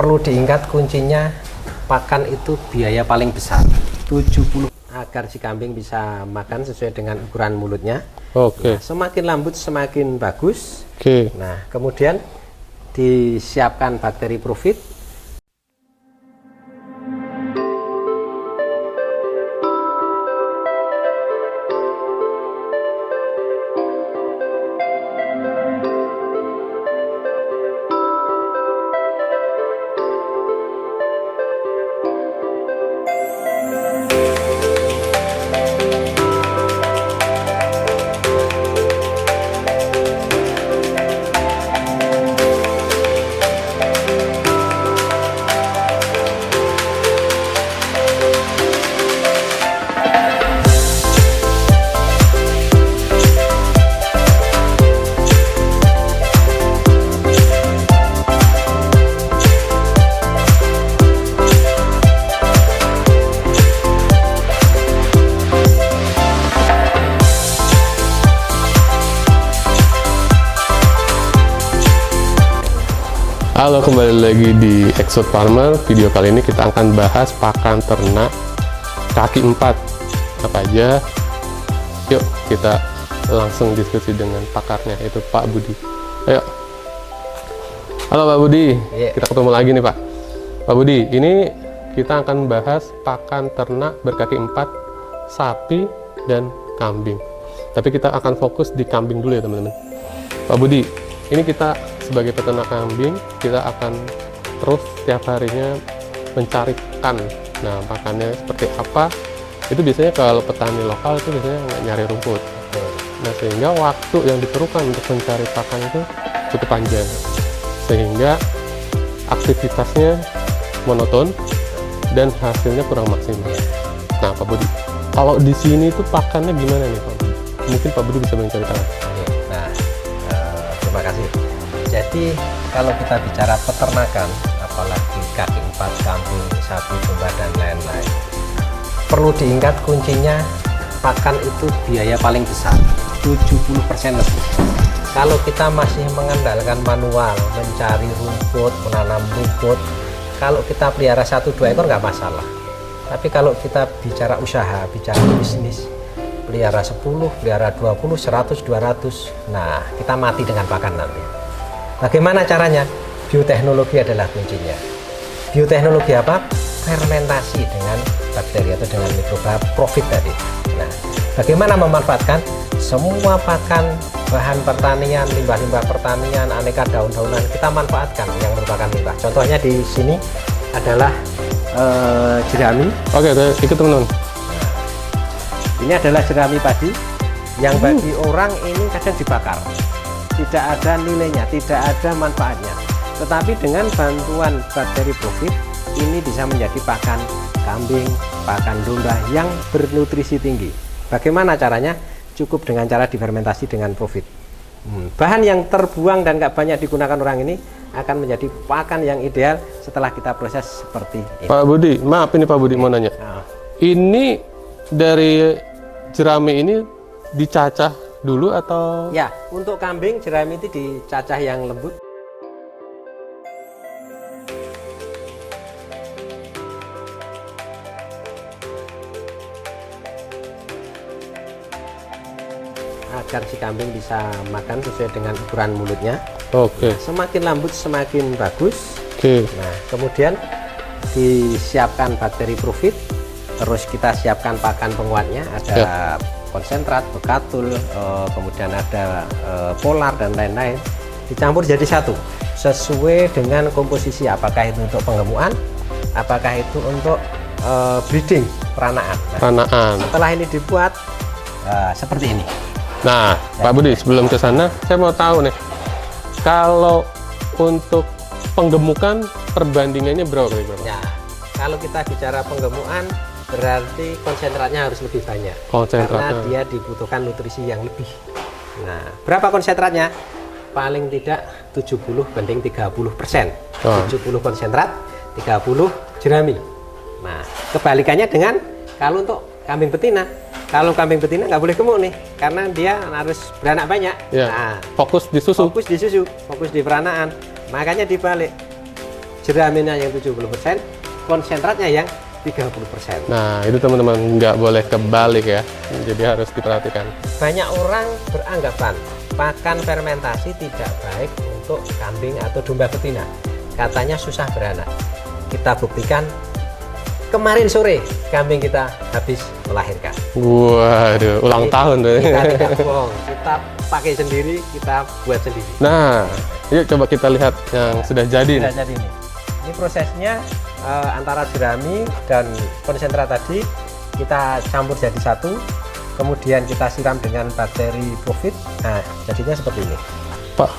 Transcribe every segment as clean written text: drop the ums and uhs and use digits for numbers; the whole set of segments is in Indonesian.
perlu diingat kuncinya pakan itu biaya paling besar 70 agar si kambing bisa makan sesuai dengan ukuran mulutnya. Oke. Nah, semakin lembut semakin bagus. Oke. Nah, kemudian disiapkan bakteri Profit. Halo, kembali lagi di Exote Farmer. Video kali ini kita akan bahas pakan ternak kaki 4 apa aja. Yuk kita langsung diskusi dengan pakarnya, yaitu Pak Budi. Ayo. Halo Pak Budi, kita ketemu lagi nih Pak. Pak Budi, ini kita akan bahas pakan ternak berkaki 4, sapi dan kambing. Tapi kita akan fokus di kambing dulu ya teman-teman. Pak Budi, ini kita sebagai peternak kambing, kita akan terus setiap harinya mencari pakan. Nah, pakannya seperti apa? Itu biasanya kalau petani lokal itu biasanya nyari rumput. Nah, sehingga waktu yang diperlukan untuk mencari pakan itu cukup panjang. Sehingga aktivitasnya monoton dan hasilnya kurang maksimal. Nah, Pak Budi, kalau di sini itu pakannya gimana nih Pak? Mungkin Pak Budi bisa menceritakan. Nah, terima kasih. Jadi kalau kita bicara peternakan, apalagi kaki 4, kambing, sapi, domba dan lain-lain, perlu diingat kuncinya pakan itu biaya paling besar 70% lebih. Kalau kita masih mengandalkan manual, mencari rumput, menanam rumput, kalau kita pelihara 1-2 ekor nggak masalah. Tapi kalau kita bicara usaha, bicara bisnis, pelihara 10, pelihara 20, 100, 200, nah kita mati dengan pakan nanti. Bagaimana caranya? Bioteknologi adalah kuncinya. Bioteknologi apa? Fermentasi dengan bakteri atau dengan mikroba Profit tadi. Nah, bagaimana memanfaatkan semua pakan, bahan pertanian, limbah-limbah pertanian, aneka daun-daunan kita manfaatkan yang merupakan limbah. Contohnya di sini adalah jerami. Oke, ikut teman-teman. Ini adalah jerami padi yang bagi orang ini kadang dibakar. Tidak ada nilainya, tidak ada manfaatnya. Tetapi dengan bantuan bakteri Profit ini bisa menjadi pakan kambing, pakan domba yang bernutrisi tinggi. Bagaimana caranya? Cukup dengan cara difermentasi dengan Profit. Bahan yang terbuang dan nggak banyak digunakan orang ini akan menjadi pakan yang ideal setelah kita proses seperti ini. Pak Budi, maaf ini Pak Budi mau nanya. Ini dari jerami ini dicacah dulu atau? Ya, untuk kambing jerami itu dicacah yang lembut. Agar si kambing bisa makan sesuai dengan ukuran mulutnya. Oke. Nah, semakin lembut semakin bagus. Oke. Nah, kemudian disiapkan bakteri Profit. Terus kita siapkan pakan penguatnya, ada konsentrat, bekatul, kemudian ada polar dan lain-lain, dicampur jadi satu sesuai dengan komposisi, apakah itu untuk penggemukan, apakah itu untuk breeding, peranaan. Peranaan. Setelah ini dibuat seperti ini. Nah, Pak Budi, sebelum ke sana saya mau tahu nih, kalau untuk penggemukan perbandingannya berapa? Ya, kalau kita bicara penggemukan berarti konsentratnya harus lebih banyak, karena dia dibutuhkan nutrisi yang lebih. Nah, berapa konsentratnya? Paling tidak 70 banding 30%. 70 konsentrat, 30 jerami. Nah, kebalikannya dengan kalau untuk kambing betina. Kalau kambing betina nggak boleh gemuk nih, karena dia harus beranak banyak. Ya, nah, fokus di susu. Fokus di susu, fokus di peranaan. Makanya dibalik. jeraminnya yang 70%, konsentratnya yang 30%. Nah, itu teman-teman nggak boleh kebalik ya. Jadi harus diperhatikan. Banyak orang beranggapan pakan fermentasi tidak baik untuk kambing atau domba betina. Katanya susah beranak. Kita buktikan kemarin sore kambing kita habis melahirkan. Waduh, ulang tahun tuh. Kita tidak bohong, kita pakai sendiri, kita buat sendiri. Nah, yuk coba kita lihat yang sudah jadi nih. Sudah jadi ini. Ini prosesnya antara jerami dan konsentrat tadi kita campur jadi satu, kemudian kita siram dengan bakteri profit. Nah, jadinya seperti ini. Pak,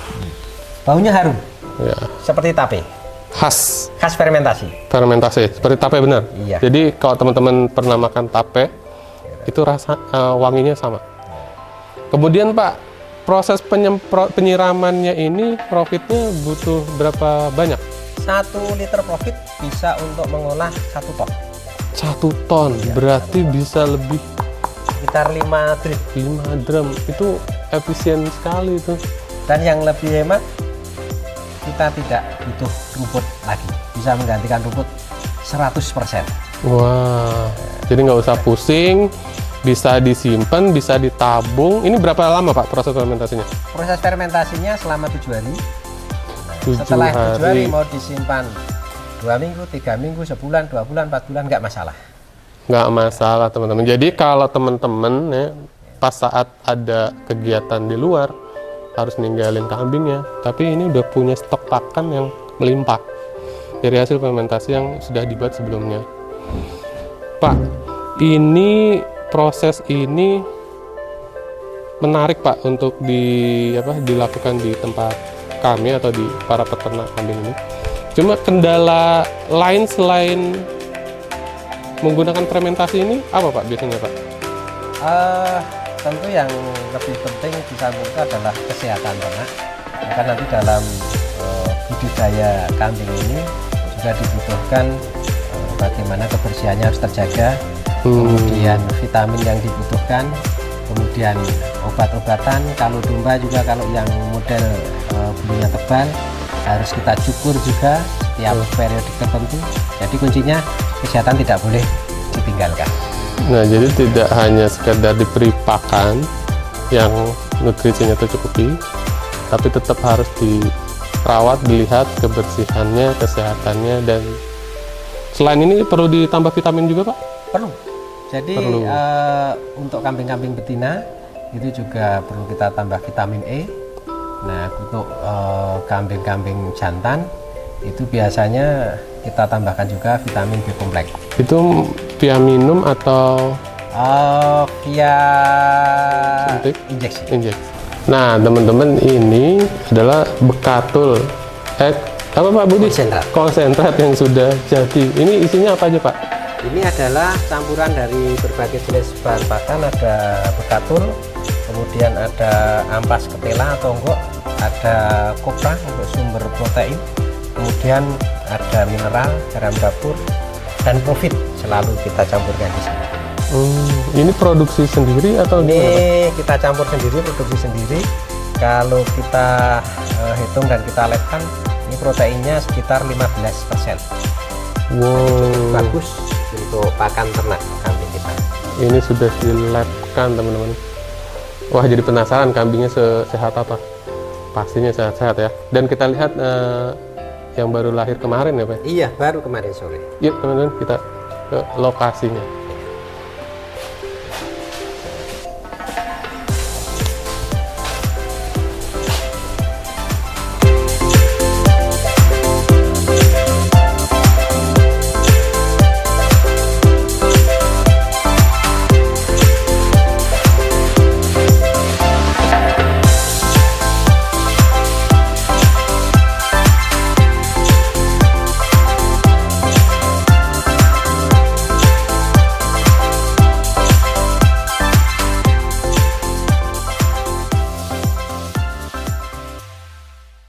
Baunya harum, ya, seperti tape, khas khas fermentasi. fermentasi seperti tape benar. Iya. Jadi kalau teman-teman pernah makan tape, itu rasa wanginya sama. Kemudian Pak, proses penyiramannya ini profitnya butuh berapa banyak? 1 liter profit bisa untuk mengolah 1 ton, 1 ton, berarti bisa lebih sekitar 5 drip. 5 drum. Itu efisien sekali itu. Dan yang lebih hemat, kita tidak butuh rumput lagi, bisa menggantikan rumput 100%. Wah, jadi nggak usah pusing, bisa disimpan, bisa ditabung. Ini berapa lama Pak proses fermentasinya? Proses fermentasinya selama 7 hari. 7 Setelah 7 hari hari. mau disimpan 2 minggu, 3 minggu, sebulan, 2 bulan, 4 bulan, nggak masalah. Nggak masalah teman-teman. Jadi kalau teman-teman ya, pas saat ada kegiatan di luar, harus ninggalin kambingnya. Tapi ini udah punya stok pakan yang melimpah dari hasil fermentasi yang sudah dibuat sebelumnya. Pak, ini proses ini menarik Pak untuk dilakukan di tempat kami atau di para peternak kambing ini. Cuma kendala lain selain menggunakan fermentasi ini apa Pak biasanya Pak? Tentu yang lebih penting di samping itu adalah kesehatan ternak. Maka nanti dalam budidaya kambing ini juga dibutuhkan bagaimana kebersihannya harus terjaga, kemudian vitamin yang dibutuhkan, kemudian obat-obatan. Kalau domba juga kalau yang model bulunya tebal harus kita cukur juga setiap periode tertentu. Jadi kuncinya kesehatan tidak boleh ditinggalkan. Nah, jadi tidak hanya sekedar diberi pakan yang nutrisinya tercukupi, tapi tetap harus dirawat, dilihat kebersihannya, kesehatannya, dan selain ini perlu ditambah vitamin juga Pak? Perlu. Jadi Perlu. untuk kambing-kambing betina itu juga perlu kita tambah vitamin E. Nah, untuk kambing-kambing jantan itu biasanya kita tambahkan juga vitamin B kompleks. Itu via minum atau Via suntik? injeksi. Injeksi. Nah, teman-teman, ini adalah bekatul apa Pak Budi? Konsentrat. Konsentrat yang sudah jadi. Ini isinya apa aja Pak? Ini adalah campuran dari berbagai jenis bahan pakan. Ada bekatul, kemudian ada ampas ketela atau enggak, ada kopra untuk sumber protein, kemudian ada mineral, garam dapur, dan profit selalu kita campurkan di sini. Ini produksi sendiri atau Ini gimana? kita campur sendiri, produksi sendiri. Kalau kita hitung dan kita labkan, ini proteinnya sekitar 15%. Wow, Bagus untuk pakan ternak kambing kita. ini sudah dilabkan teman-teman. Wah, jadi penasaran kambingnya sehat apa? Pastinya sehat-sehat ya. Dan kita lihat yang baru lahir kemarin ya Pak? Iya, baru kemarin sore. Yuk teman-teman, kita ke lokasinya.